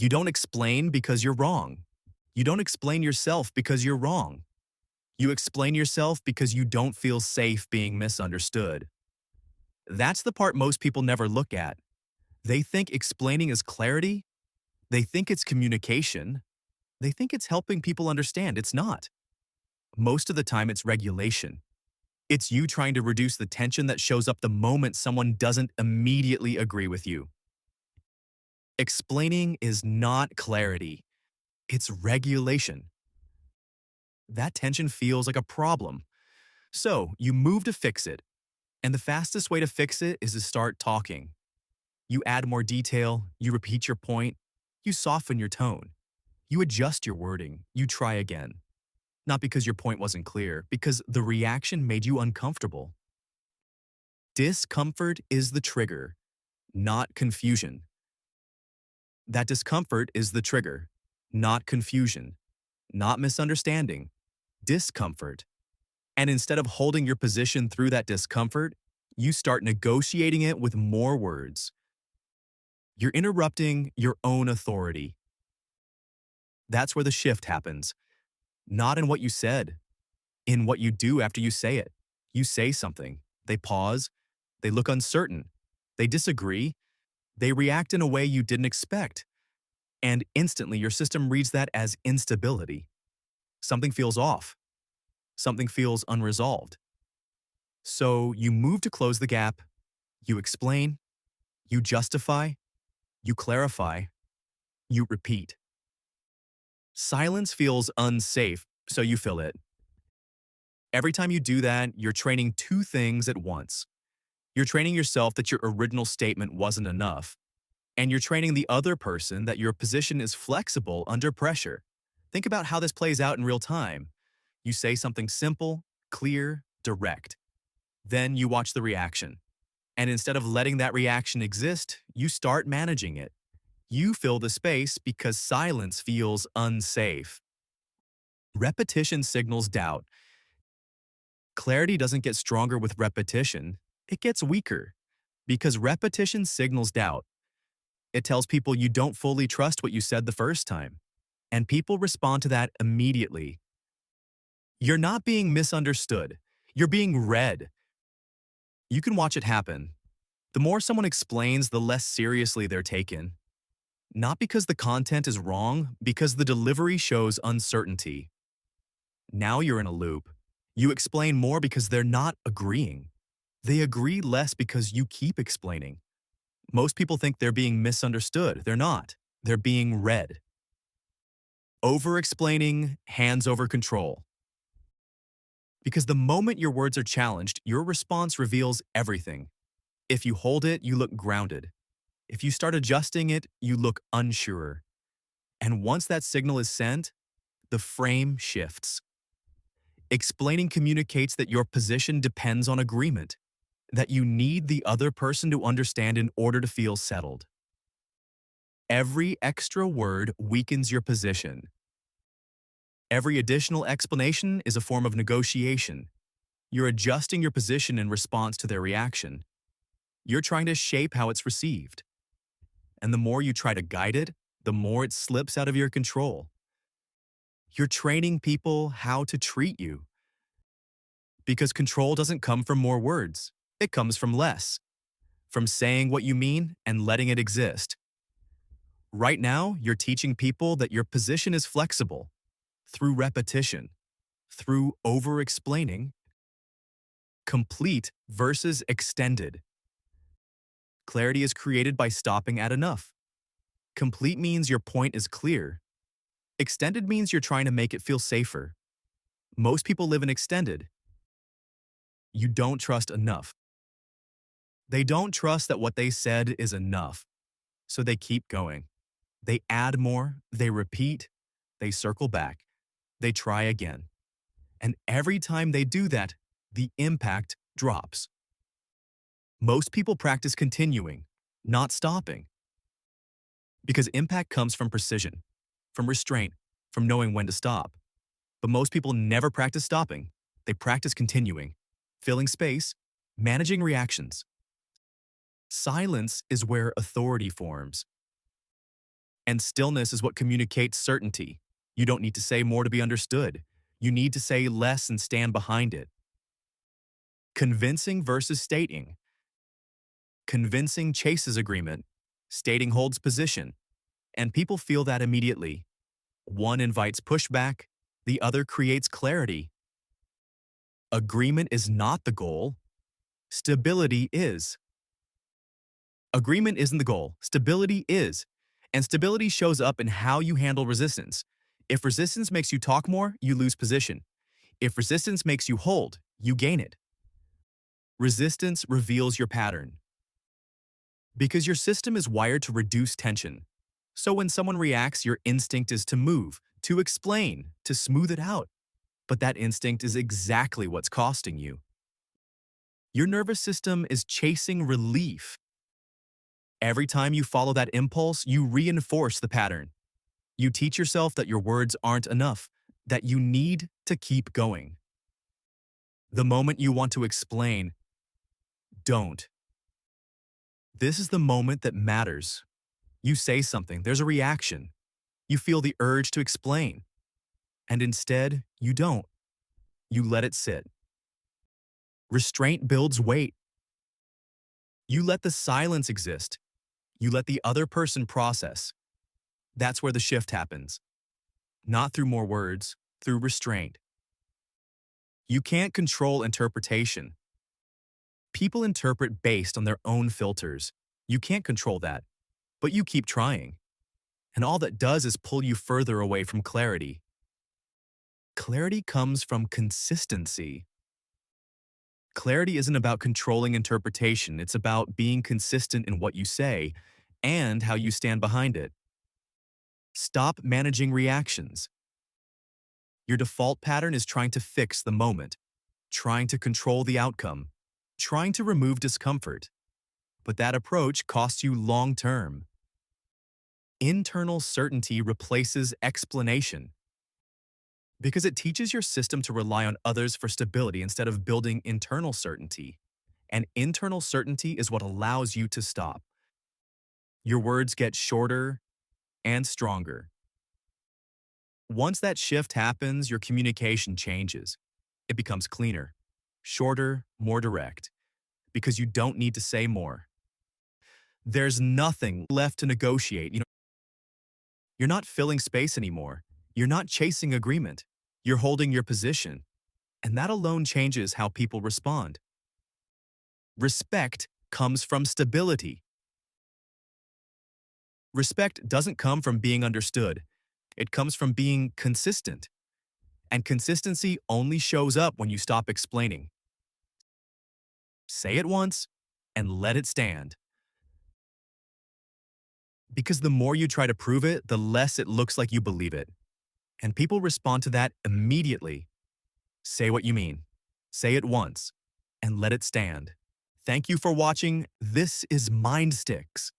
You don't explain because you're wrong. You don't explain yourself because you're wrong. You explain yourself because you don't feel safe being misunderstood. That's the part most people never look at. They think explaining is clarity. They think it's communication. They think it's helping people understand. It's not. Most of the time, it's regulation. It's you trying to reduce the tension that shows up the moment someone doesn't immediately agree with you. Explaining is not clarity. It's regulation. That tension feels like a problem. So you move to fix it. And the fastest way to fix it is to start talking. You add more detail, you repeat your point, you soften your tone, you adjust your wording, you try again. Not because your point wasn't clear, because the reaction made you uncomfortable. Discomfort is the trigger, not confusion. That discomfort is the trigger, not confusion, not misunderstanding, discomfort. And instead of holding your position through that discomfort, you start negotiating it with more words. You're interrupting your own authority. That's where the shift happens. Not in what you said, in what you do after you say it. You say something, they pause, they look uncertain, they disagree, they react in a way you didn't expect. And instantly your system reads that as instability. Something feels off. Something feels unresolved. So you move to close the gap, you explain, you justify, you clarify, you repeat. Silence feels unsafe, so you fill it. Every time you do that, you're training two things at once. You're training yourself that your original statement wasn't enough, and you're training the other person that your position is flexible under pressure. Think about how this plays out in real time. You say something simple, clear, direct. Then you watch the reaction. And instead of letting that reaction exist, you start managing it. You fill the space because silence feels unsafe. Repetition signals doubt. Clarity doesn't get stronger with repetition, it gets weaker. Because repetition signals doubt. It tells people you don't fully trust what you said the first time. And people respond to that immediately. You're not being misunderstood. You're being read. You can watch it happen. The more someone explains, the less seriously they're taken. Not because the content is wrong, because the delivery shows uncertainty. Now you're in a loop. You explain more because they're not agreeing. They agree less because you keep explaining. Most people think they're being misunderstood. They're not. They're being read. Over-explaining hands over control. Because the moment your words are challenged, your response reveals everything. If you hold it, you look grounded. If you start adjusting it, you look unsure. And once that signal is sent, the frame shifts. Explaining communicates that your position depends on agreement, that you need the other person to understand in order to feel settled. Every extra word weakens your position. Every additional explanation is a form of negotiation. You're adjusting your position in response to their reaction. You're trying to shape how it's received. And the more you try to guide it, the more it slips out of your control. You're training people how to treat you. Because control doesn't come from more words. It comes from less. From saying what you mean and letting it exist. Right now, you're teaching people that your position is flexible. Through repetition. Through over-explaining. Complete versus extended. Clarity is created by stopping at enough. Complete means your point is clear. Extended means you're trying to make it feel safer. Most people live in extended. You don't trust enough. They don't trust that what they said is enough. So they keep going. They add more, they repeat, they circle back, they try again. And every time they do that, the impact drops. Most people practice continuing, not stopping. Because impact comes from precision, from restraint, from knowing when to stop. But most people never practice stopping. They practice continuing, filling space, managing reactions. Silence is where authority forms. And stillness is what communicates certainty. You don't need to say more to be understood. You need to say less and stand behind it. Convincing versus stating. Convincing chases agreement. Stating holds position. And people feel that immediately. One invites pushback, the other creates clarity. Agreement is not the goal. Stability is. Agreement isn't the goal. Stability is. And stability shows up in how you handle resistance. If resistance makes you talk more, you lose position. If resistance makes you hold, you gain it. Resistance reveals your pattern. Because your system is wired to reduce tension. So when someone reacts, your instinct is to move, to explain, to smooth it out. But that instinct is exactly what's costing you. Your nervous system is chasing relief. Every time you follow that impulse, you reinforce the pattern. You teach yourself that your words aren't enough, that you need to keep going. The moment you want to explain, don't. This is the moment that matters. You say something, there's a reaction. You feel the urge to explain. And instead, you don't. You let it sit. Restraint builds weight. You let the silence exist. You let the other person process. That's where the shift happens. Not through more words, through restraint. You can't control interpretation. People interpret based on their own filters. You can't control that, but you keep trying. And all that does is pull you further away from clarity. Clarity comes from consistency. Clarity isn't about controlling interpretation. It's about being consistent in what you say and how you stand behind it. Stop managing reactions. Your default pattern is trying to fix the moment, trying to control the outcome, trying to remove discomfort. But that approach costs you long-term. Internal certainty replaces explanation because it teaches your system to rely on others for stability instead of building internal certainty. And internal certainty is what allows you to stop. Your words get shorter and stronger. Once that shift happens, your communication changes. It becomes cleaner, shorter, more direct, because you don't need to say more. There's nothing left to negotiate. You're not filling space anymore. You're not chasing agreement. You're holding your position. And that alone changes how people respond. Respect comes from stability. Respect doesn't come from being understood. It comes from being consistent. And consistency only shows up when you stop explaining. Say it once and let it stand. Because the more you try to prove it, the less it looks like you believe it. And people respond to that immediately. Say what you mean. Say it once and let it stand. Thank you for watching. This is MindStickz.